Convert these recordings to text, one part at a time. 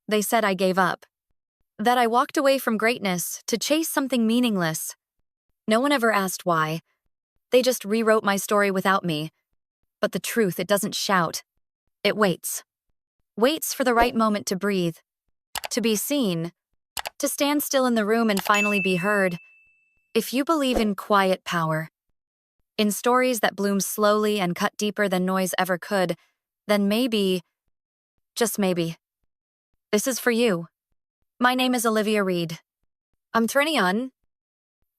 They said I gave up. That I walked away from greatness to chase something meaningless. No one ever asked why. They just rewrote my story without me. But the truth, it doesn't shout. It waits. Waits for the right moment to breathe. To be seen. To stand still in the room and finally be heard. If you believe in quiet power, in stories that bloom slowly and cut deeper than noise ever could, then maybe, just maybe, this is for you. My name is Olivia Reed. I'm 21.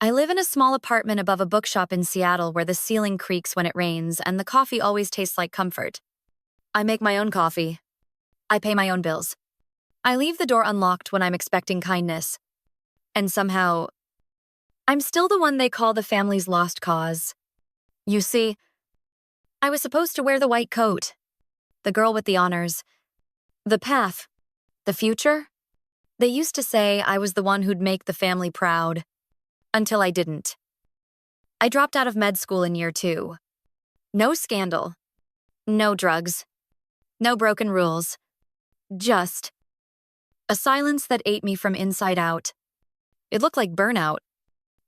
I live in a small apartment above a bookshop in Seattle where the ceiling creaks when it rains and the coffee always tastes like comfort. I make my own coffee. I pay my own bills. I leave the door unlocked when I'm expecting kindness. And somehow, I'm still the one they call the family's lost cause. You see, I was supposed to wear the white coat, the girl with the honors, the path, the future. They used to say I was the one who'd make the family proud, until I didn't. I dropped out of med school in year 2. No scandal, no drugs, no broken rules, just a silence that ate me from inside out. It looked like burnout,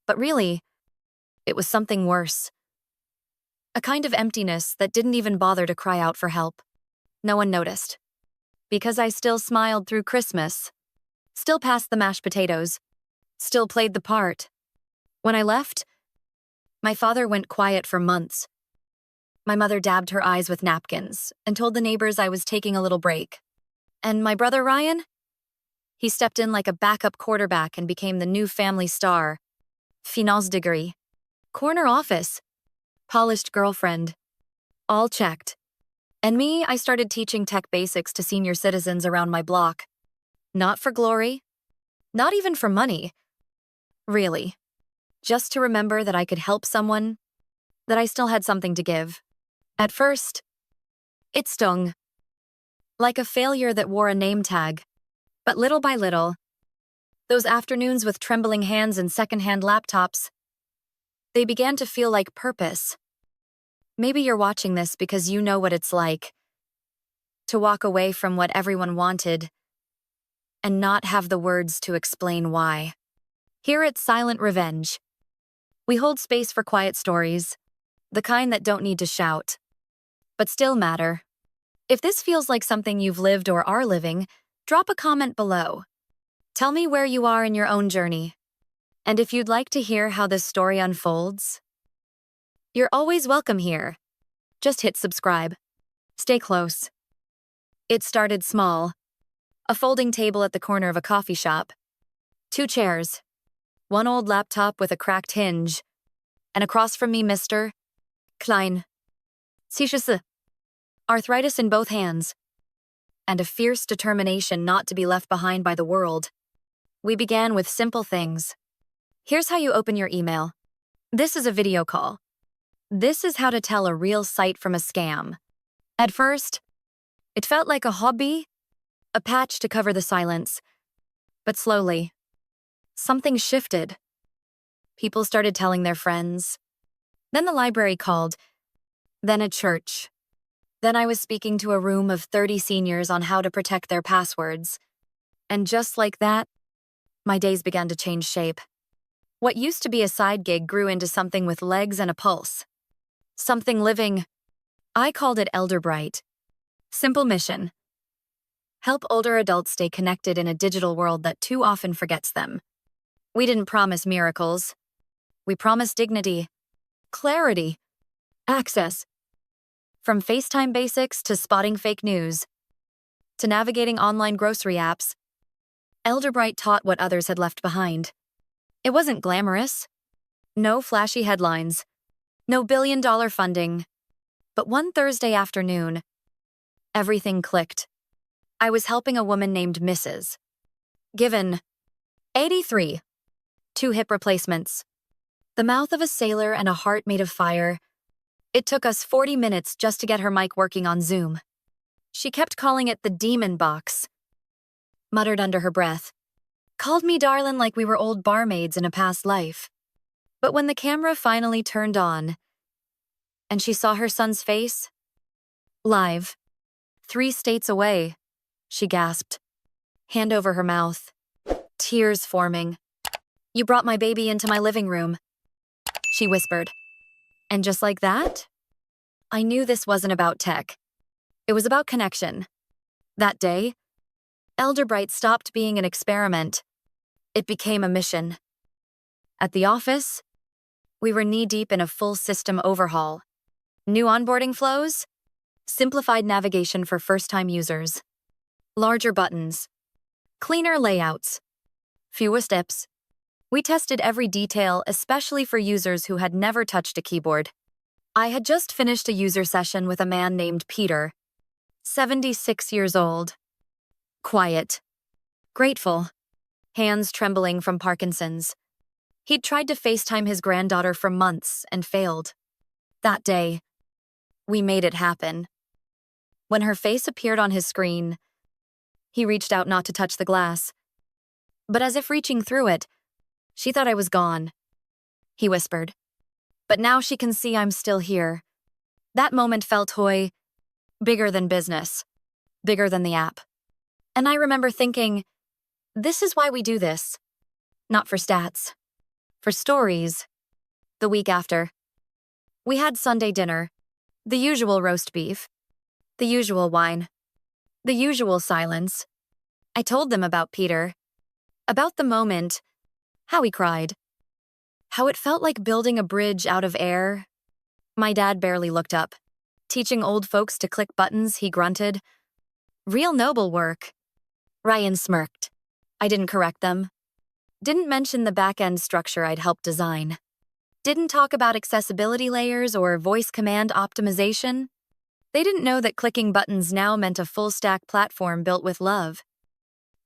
but really, it was something worse. A kind of emptiness that didn't even bother to cry out for help. No one noticed. Because I still smiled through Christmas, still passed the mashed potatoes, still played the part. When I left, my father went quiet for months. My mother dabbed her eyes with napkins and told the neighbors I was taking a little break. And my brother Ryan? He stepped in like a backup quarterback and became the new family star. Finance degree, corner office, polished girlfriend. All checked. And me, I started teaching tech basics to senior citizens around my block. Not for glory, not even for money. Really. Just to remember that I could help someone, that I still had something to give. At first, it stung. Like a failure that wore a name tag. But little by little, those afternoons with trembling hands and secondhand laptops, they began to feel like purpose. Maybe you're watching this because you know what it's like to walk away from what everyone wanted and not have the words to explain why. Here at Silent Revenge, we hold space for quiet stories, the kind that don't need to shout, but still matter. If this feels like something you've lived or are living, drop a comment below. Tell me where you are in your own journey. And if you'd like to hear how this story unfolds, you're always welcome here. Just hit subscribe. Stay close. It started small. A folding table at the corner of a coffee shop. 2 chairs. One old laptop with a cracked hinge. And across from me, Mr. Klein. Cischisse. Arthritis in both hands. And a fierce determination not to be left behind by the world. We began with simple things. Here's how you open your email. This is a video call. This is how to tell a real site from a scam. At first, it felt like a hobby, a patch to cover the silence. But slowly, something shifted. People started telling their friends. Then the library called. Then a church. Then I was speaking to a room of 30 seniors on how to protect their passwords. And just like that, my days began to change shape. What used to be a side gig grew into something with legs and a pulse. Something living. I called it Elder Bright. Simple mission. Help older adults stay connected in a digital world that too often forgets them. We didn't promise miracles. We promised dignity, clarity, access. From FaceTime basics to spotting fake news, to navigating online grocery apps, Elderbright taught what others had left behind. It wasn't glamorous. No flashy headlines. No billion-dollar funding. But one Thursday afternoon, everything clicked. I was helping a woman named Mrs. Given 83. 2 hip replacements. The mouth of a sailor and a heart made of fire. It took us 40 minutes just to get her mic working on Zoom. She kept calling it the demon box. Muttered under her breath. Called me darlin' like we were old barmaids in a past life. But when the camera finally turned on, and she saw her son's face, live, 3 states away, she gasped. hand over her mouth, tears forming. "You brought my baby into my living room," she whispered. And just like that, I knew this wasn't about tech. It was about connection. That day, Elderbright stopped being an experiment. It became a mission. At the office, we were knee-deep in a full system overhaul. New onboarding flows, simplified navigation for first-time users, larger buttons, cleaner layouts, fewer steps. We tested every detail, especially for users who had never touched a keyboard. I had just finished a user session with a man named Peter, 76 years old. Quiet, grateful, hands trembling from Parkinson's. He'd tried to FaceTime his granddaughter for months and failed. That day, we made it happen. When her face appeared on his screen, he reached out not to touch the glass. But as if reaching through it, she thought I was gone. He whispered. "But now she can see I'm still here." That moment felt bigger than business, bigger than the app. And I remember thinking, this is why we do this. Not for stats. For stories. The week after, we had Sunday dinner. The usual roast beef. The usual wine. The usual silence. I told them about Peter. About the moment. How he cried. How it felt like building a bridge out of air. My dad barely looked up. Teaching old folks to click buttons, he grunted. Real noble work. Ryan smirked. I didn't correct them. Didn't mention the back-end structure I'd helped design. Didn't talk about accessibility layers or voice command optimization. They didn't know that clicking buttons now meant a full-stack platform built with love.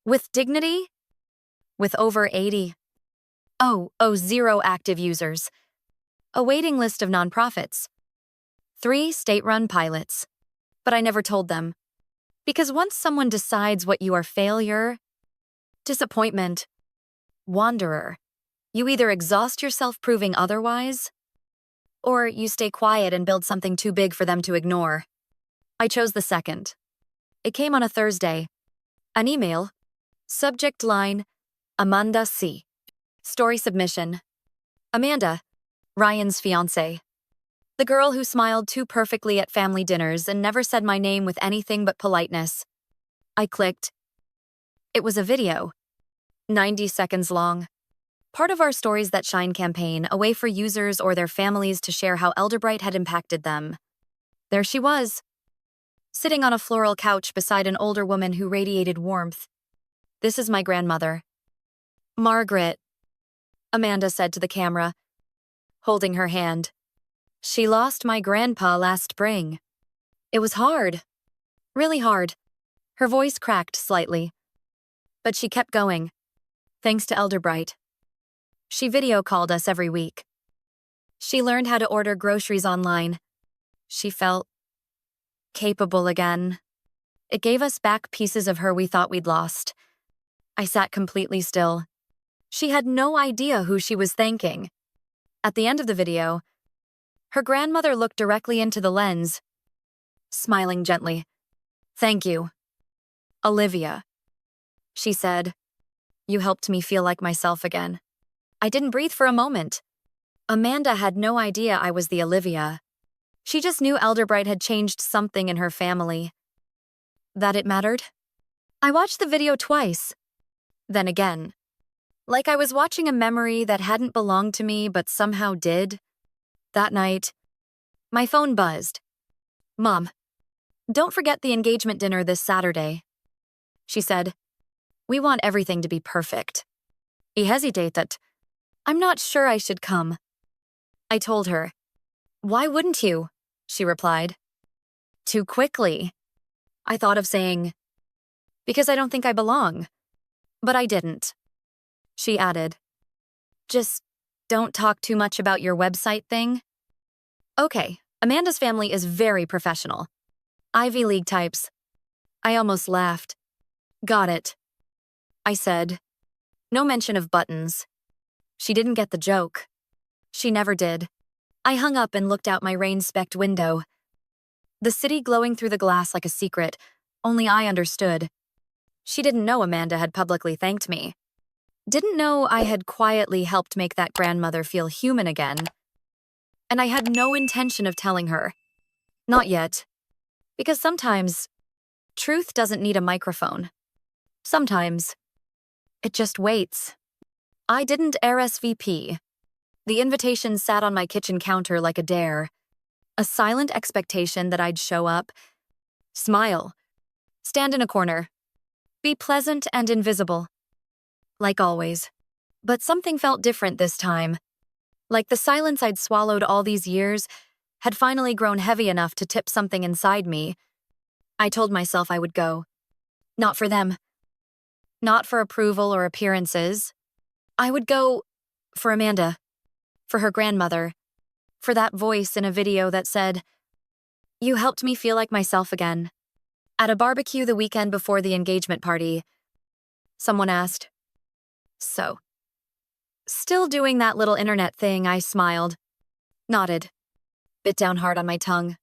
With dignity. With over 0 active users. A waiting list of nonprofits. 3 state-run pilots. But I never told them. Because once someone decides what you are, failure, disappointment, wanderer, you either exhaust yourself proving otherwise, or you stay quiet and build something too big for them to ignore. I chose the second. It came on a Thursday. An email. Subject line, Amanda C. Story submission. Amanda, Ryan's fiancée. The girl who smiled too perfectly at family dinners and never said my name with anything but politeness. I clicked. It was a video. 90 seconds long. Part of our Stories That Shine campaign, a way for users or their families to share how Elderbright had impacted them. There she was, sitting on a floral couch beside an older woman who radiated warmth. "This is my grandmother. Margaret," Amanda said to the camera, holding her hand. "She lost my grandpa last spring. It was hard. Really hard." Her voice cracked slightly. But she kept going. Thanks to Elderbright. She video called us every week. She learned how to order groceries online. She felt capable again. It gave us back pieces of her we thought we'd lost. I sat completely still. She had no idea who she was thanking. At the end of the video, her grandmother looked directly into the lens, smiling gently. "Thank you, Olivia," she said. "You helped me feel like myself again." I didn't breathe for a moment. Amanda had no idea I was the Olivia. She just knew Elderbright had changed something in her family. That it mattered. I watched the video twice. Then again. Like I was watching a memory that hadn't belonged to me but somehow did. That night, my phone buzzed. "Mom, don't forget the engagement dinner this Saturday," she said. "We want everything to be perfect." He hesitated. "I'm not sure I should come." I told her. "Why wouldn't you?" she replied. Too quickly. I thought of saying, "Because I don't think I belong." But I didn't. She added, "Just don't talk too much about your website thing." Okay, Amanda's family is very professional. Ivy League types. I almost laughed. "Got it," I said. No mention of buttons. She didn't get the joke. She never did. I hung up and looked out my rain-specked window. The city glowing through the glass like a secret, only I understood. She didn't know Amanda had publicly thanked me. Didn't know I had quietly helped make that grandmother feel human again. And I had no intention of telling her. Not yet. Because sometimes, truth doesn't need a microphone. Sometimes, it just waits. I didn't RSVP. The invitation sat on my kitchen counter like a dare. A silent expectation that I'd show up, smile, stand in a corner, be pleasant and invisible. Like always. But something felt different this time. Like the silence I'd swallowed all these years had finally grown heavy enough to tip something inside me. I told myself I would go. Not for them. Not for approval or appearances. I would go for Amanda. For her grandmother. For that voice in a video that said, "You helped me feel like myself again." At a barbecue the weekend before the engagement party, someone asked, "So, still doing that little internet thing?" I smiled, nodded, bit down hard on my tongue.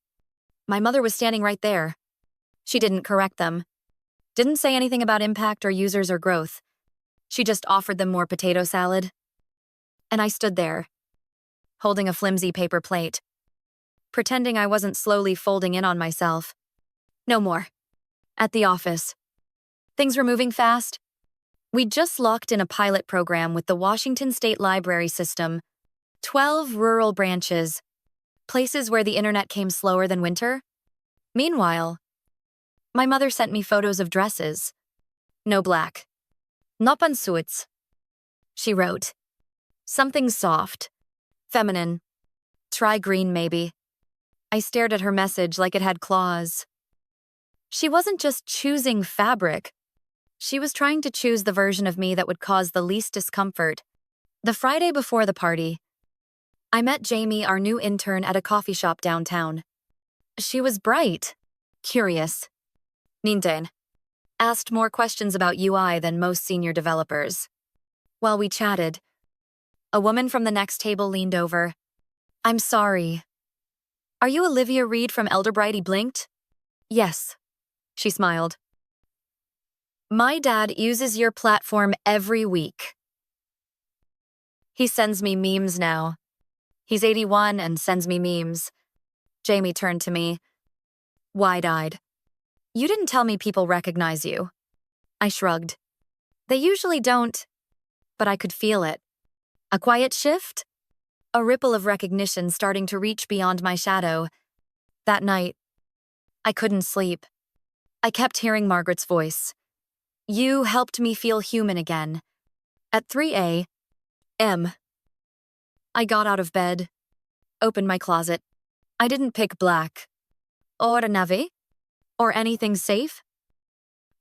My mother was standing right there. She didn't correct them. Didn't say anything about impact or users or growth. She just offered them more potato salad. And I stood there, holding a flimsy paper plate, pretending I wasn't slowly folding in on myself. No more. At the office. Things were moving fast. We'd just locked in a pilot program with the Washington State Library System, 12 rural branches, places where the internet came slower than winter. Meanwhile, my mother sent me photos of dresses. No black. No pantsuits. She wrote. Something soft. Feminine. Try green, maybe. I stared at her message like it had claws. She wasn't just choosing fabric. She was trying to choose the version of me that would cause the least discomfort. The Friday before the party, I met Jamie, our new intern, at a coffee shop downtown. She was bright, curious. Ninten. Asked more questions about UI than most senior developers. While we chatted, a woman from the next table leaned over. "I'm sorry. Are you Olivia Reed from Elderbright?" He blinked. "Yes." She smiled. "My dad uses your platform every week. He sends me memes now. He's 81 and sends me memes." Jamie turned to me, wide-eyed. "You didn't tell me people recognize you." I shrugged. "They usually don't, but I could feel it. A quiet shift? A ripple of recognition starting to reach beyond my shadow. That night, I couldn't sleep. I kept hearing Margaret's voice. "You helped me feel human again." At 3 a.m., I got out of bed, opened my closet. I didn't pick black, or navy, or anything safe.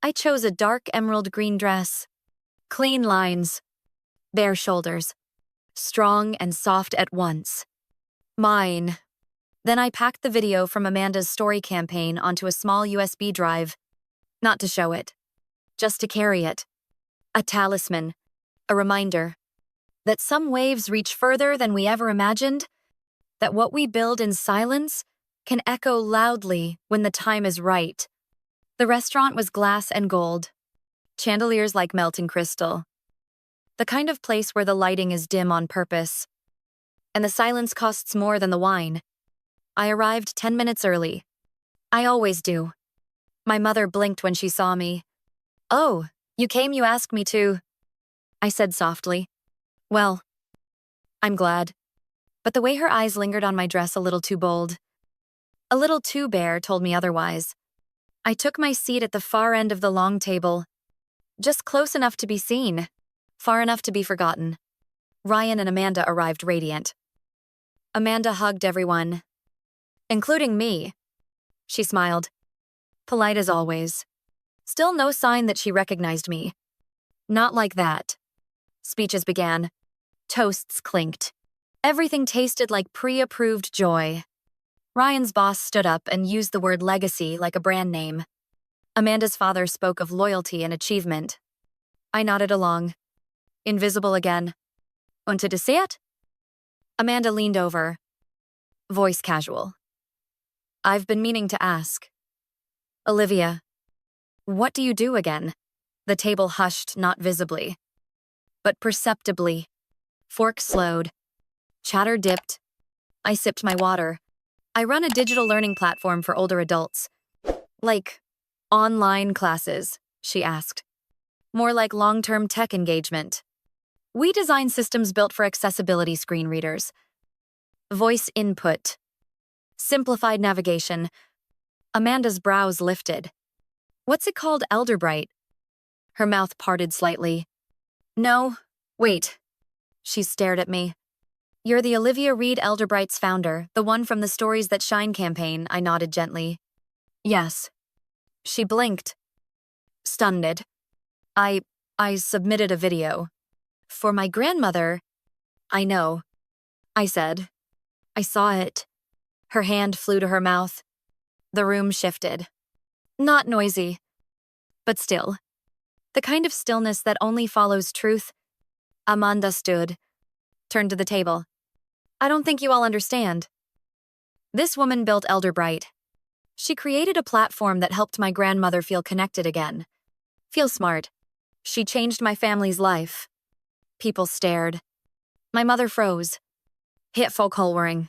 I chose a dark emerald green dress. Clean lines, bare shoulders, strong and soft at once. Mine. Then I packed the video from Amanda's story campaign onto a small USB drive. Not to show it, just to carry it. A talisman, a reminder that some waves reach further than we ever imagined, that what we build in silence can echo loudly when the time is right. The restaurant was glass and gold, chandeliers like melting crystal. The kind of place where the lighting is dim on purpose, and the silence costs more than the wine. I arrived 10 minutes early. I always do. My mother blinked when she saw me. "Oh, you came, you asked me to," I said softly. "Well, I'm glad." But the way her eyes lingered on my dress, a little too bold, a little too bare, told me otherwise. I took my seat at the far end of the long table, just close enough to be seen, far enough to be forgotten. Ryan and Amanda arrived radiant. Amanda hugged everyone, including me. She smiled, polite as always. Still no sign that she recognized me. Not like that. Speeches began. Toasts clinked. Everything tasted like pre-approved joy. Ryan's boss stood up and used the word legacy like a brand name. Amanda's father spoke of loyalty and achievement. I nodded along. Invisible again. "Und to dessert?" Amanda leaned over. Voice casual. "I've been meaning to ask. Olivia, what do you do again?" The table hushed, not visibly, but perceptibly. Fork slowed. Chatter dipped. I sipped my water. I run a digital learning platform for older adults. Like, online classes, she asked. More like long-term tech engagement. We design systems built for accessibility screen readers. Voice input. Simplified navigation. Amanda's brows lifted. What's it called, Elderbright? Her mouth parted slightly. No, wait. She stared at me. You're the Olivia Reed Elderbright's founder, the one from the Stories That Shine campaign, I nodded gently. Yes. She blinked. Stunned. I submitted a video. For my grandmother. I know. I said. I saw it. Her hand flew to her mouth. The room shifted. Not noisy. But still. The kind of stillness that only follows truth. Amanda stood. Turned to the table. I don't think you all understand. This woman built Elderbright. She created a platform that helped my grandmother feel connected again. Feel smart. She changed my family's life. People stared. My mother froze. Hit folkhållring.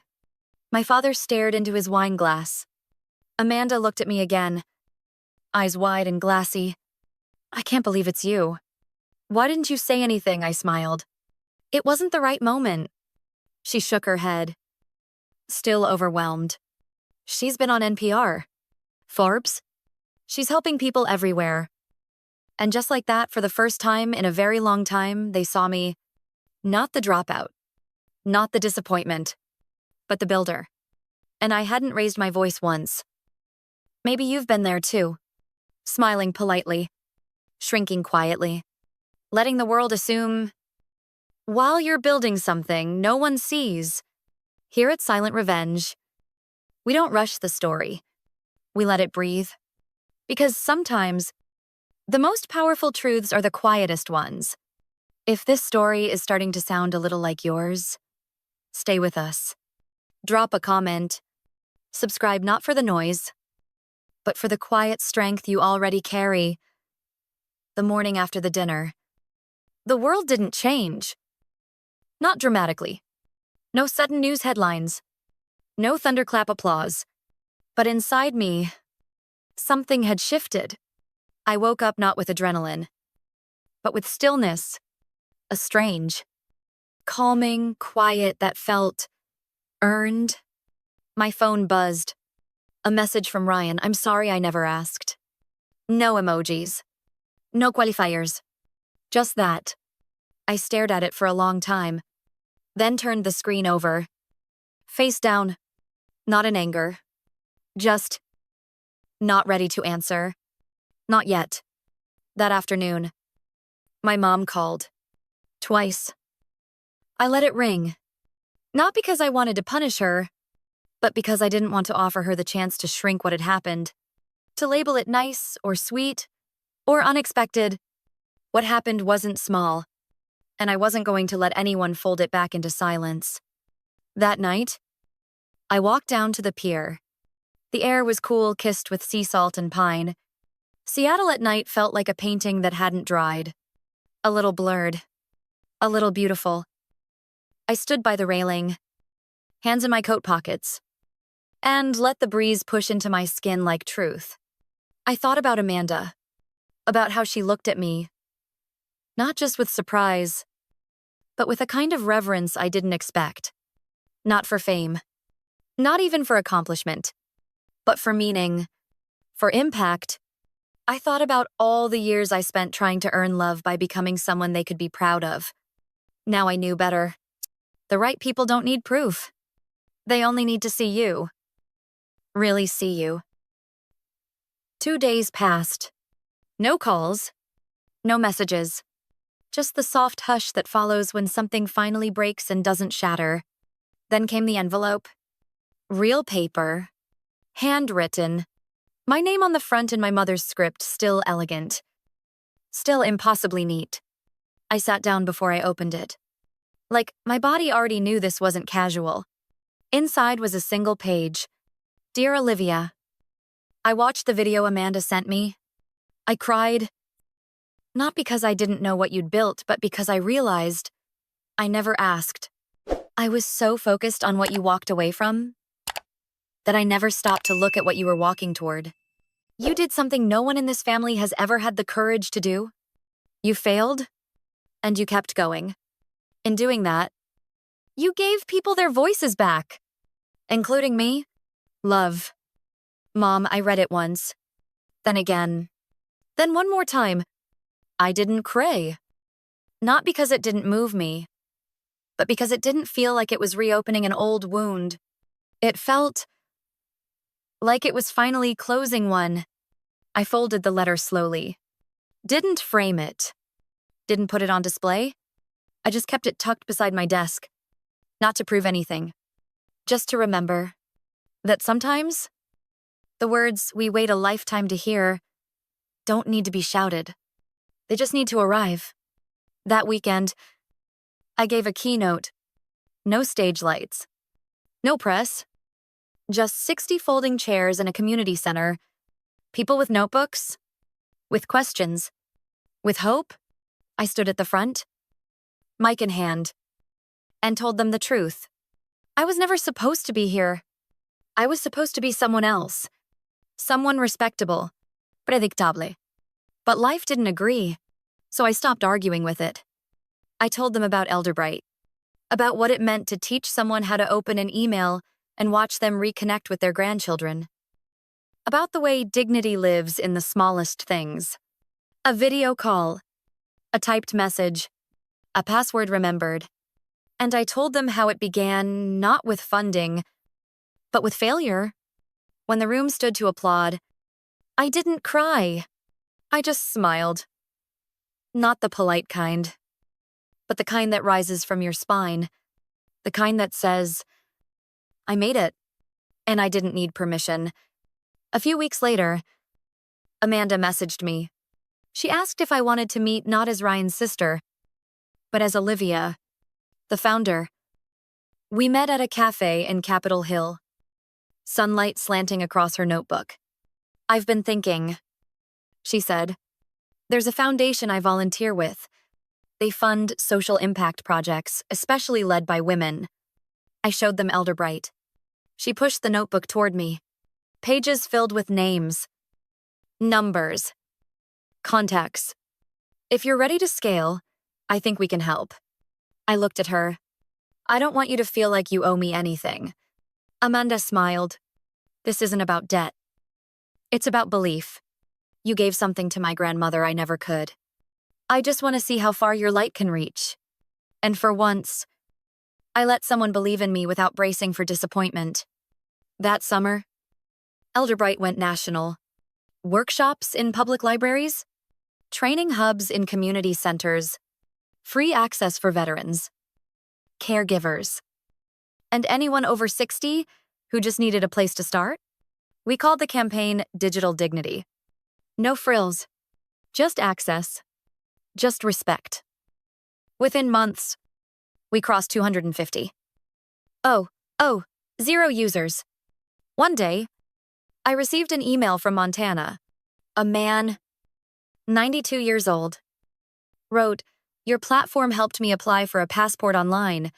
My father stared into his wine glass. Amanda looked at me again. Eyes wide and glassy. I can't believe it's you. Why didn't you say anything? I smiled. It wasn't the right moment. She shook her head. Still overwhelmed. She's been on NPR. Forbes? She's helping people everywhere. And just like that, for the first time in a very long time, they saw me, not the dropout, not the disappointment, but the builder. And I hadn't raised my voice once. Maybe you've been there too. Smiling politely, shrinking quietly, letting the world assume, while you're building something no one sees. Here at Silent Revenge, we don't rush the story. We let it breathe. Because sometimes, the most powerful truths are the quietest ones. If this story is starting to sound a little like yours, stay with us. Drop a comment. Subscribe not for the noise, but for the quiet strength you already carry. The morning after the dinner. The world didn't change. Not dramatically. No sudden news headlines. No thunderclap applause. But inside me, something had shifted. I woke up not with adrenaline, but with stillness. A strange, calming quiet that felt earned. My phone buzzed. A message from Ryan. I'm sorry I never asked. No emojis. No qualifiers. Just that. I stared at it for a long time, then turned the screen over. Face down. Not in anger. Just not ready to answer. Not yet. That afternoon, my mom called. Twice. I let it ring. Not because I wanted to punish her, but because I didn't want to offer her the chance to shrink what had happened, to label it nice or sweet or unexpected. What happened wasn't small, and I wasn't going to let anyone fold it back into silence. That night, I walked down to the pier. The air was cool, kissed with sea salt and pine. Seattle at night felt like a painting that hadn't dried. A little blurred. A little beautiful. I stood by the railing, hands in my coat pockets, and let the breeze push into my skin like truth. I thought about Amanda, about how she looked at me, not just with surprise, but with a kind of reverence I didn't expect. Not for fame, not even for accomplishment, but for meaning, for impact. I thought about all the years I spent trying to earn love by becoming someone they could be proud of. Now I knew better. The right people don't need proof. They only need to see you. Really see you. 2 days passed. No calls. No messages. Just the soft hush that follows when something finally breaks and doesn't shatter. Then came the envelope. Real paper. Handwritten. My name on the front in my mother's script, still elegant. Still impossibly neat. I sat down before I opened it. Like, my body already knew this wasn't casual. Inside was a single page. Dear Olivia. I watched the video Amanda sent me. I cried. Not because I didn't know what you'd built, but because I realized I never asked. I was so focused on what you walked away from that I never stopped to look at what you were walking toward. You did something no one in this family has ever had the courage to do. You failed, and you kept going. In doing that, you gave people their voices back, including me. Love. Mom, I read it once. Then again. Then one more time. I didn't cry. Not because it didn't move me, but because it didn't feel like it was reopening an old wound. It felt like it was finally closing one. I folded the letter slowly. Didn't frame it. Didn't put it on display. I just kept it tucked beside my desk. Not to prove anything. Just to remember that sometimes the words we wait a lifetime to hear don't need to be shouted. They just need to arrive. That weekend, I gave a keynote. No stage lights. No press. Just 60 folding chairs in a community center. People with notebooks. With questions. With hope. I stood at the front, mic in hand, and told them the truth. I was never supposed to be here. I was supposed to be someone else. Someone respectable. Predictable. But life didn't agree, so I stopped arguing with it. I told them about Elderbright, about what it meant to teach someone how to open an email and watch them reconnect with their grandchildren. About the way dignity lives in the smallest things. A video call, a typed message, a password remembered. And I told them how it began not with funding, but with failure. When the room stood to applaud, I didn't cry. I just smiled. Not the polite kind, but the kind that rises from your spine. The kind that says, I made it, and I didn't need permission. A few weeks later, Amanda messaged me. She asked if I wanted to meet not as Ryan's sister, but as Olivia, the founder. We met at a cafe in Capitol Hill, sunlight slanting across her notebook. I've been thinking, she said. There's a foundation I volunteer with. They fund social impact projects, especially led by women. I showed them Elderbright. She pushed the notebook toward me. Pages filled with names, numbers, contacts. If you're ready to scale, I think we can help. I looked at her. I don't want you to feel like you owe me anything. Amanda smiled. This isn't about debt. It's about belief. You gave something to my grandmother I never could. I just want to see how far your light can reach. And for once, I let someone believe in me without bracing for disappointment. That summer, Elderbright went national. Workshops in public libraries, training hubs in community centers, free access for veterans, caregivers, and anyone over 60 who just needed a place to start. We called the campaign Digital Dignity. No frills, just access, just respect. Within months, we crossed 250. Zero users. One day, I received an email from Montana. A man, 92 years old, wrote, Your platform helped me apply for a passport online.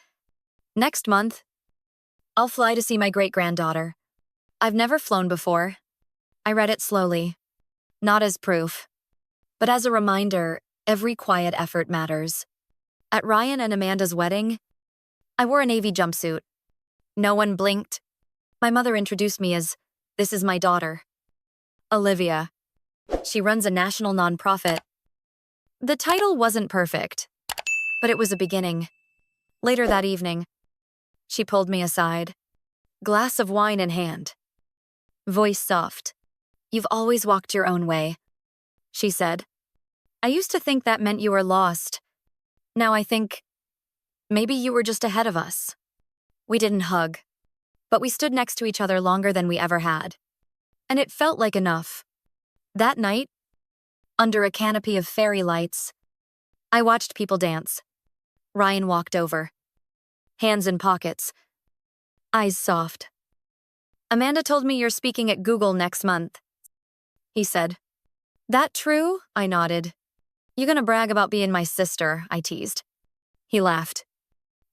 Next month, I'll fly to see my great-granddaughter. I've never flown before. I read it slowly, not as proof, but as a reminder, every quiet effort matters. At Ryan and Amanda's wedding, I wore a navy jumpsuit. No one blinked. My mother introduced me as, This is my daughter, Olivia. She runs a national nonprofit. The title wasn't perfect, but it was a beginning. Later that evening, she pulled me aside, glass of wine in hand. Voice soft. You've always walked your own way, she said. I used to think that meant you were lost. Now I think maybe you were just ahead of us. We didn't hug, but we stood next to each other longer than we ever had. And it felt like enough. That night, under a canopy of fairy lights, I watched people dance. Ryan walked over, hands in pockets, eyes soft. Amanda told me you're speaking at Google next month, he said. That true? I nodded. You gonna brag about being my sister, I teased. He laughed.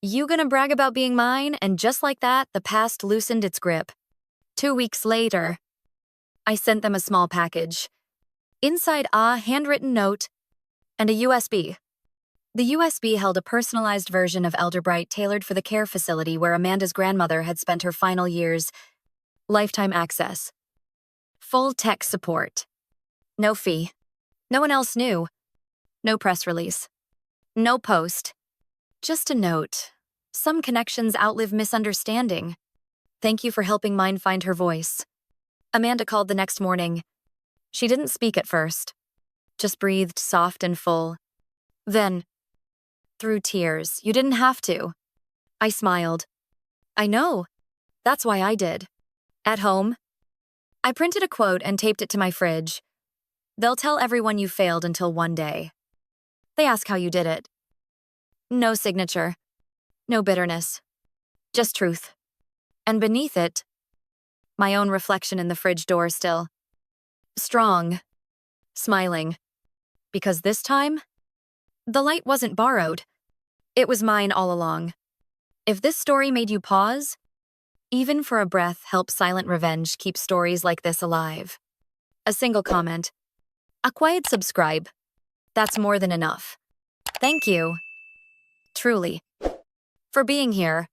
You gonna brag about being mine? And just like that, the past loosened its grip. 2 weeks later, I sent them a small package. Inside a handwritten note and a USB. The USB held a personalized version of Elderbright tailored for the care facility where Amanda's grandmother had spent her final years. Lifetime access. Full tech support. No fee. No one else knew. No press release. No post. Just a note. Some connections outlive misunderstanding. Thank you for helping mine find her voice. Amanda called the next morning. She didn't speak at first. Just breathed soft and full. Then, through tears, you didn't have to. I smiled. I know. That's why I did. At home, I printed a quote and taped it to my fridge. They'll tell everyone you failed until one day. They ask how you did it. No signature. No bitterness. Just truth. And beneath it, my own reflection in the fridge door still. Strong. Smiling. Because this time, the light wasn't borrowed. It was mine all along. If this story made you pause, even for a breath, help silent revenge keep stories like this alive. A single comment. A quiet subscribe. That's more than enough. Thank you. Truly. For being here.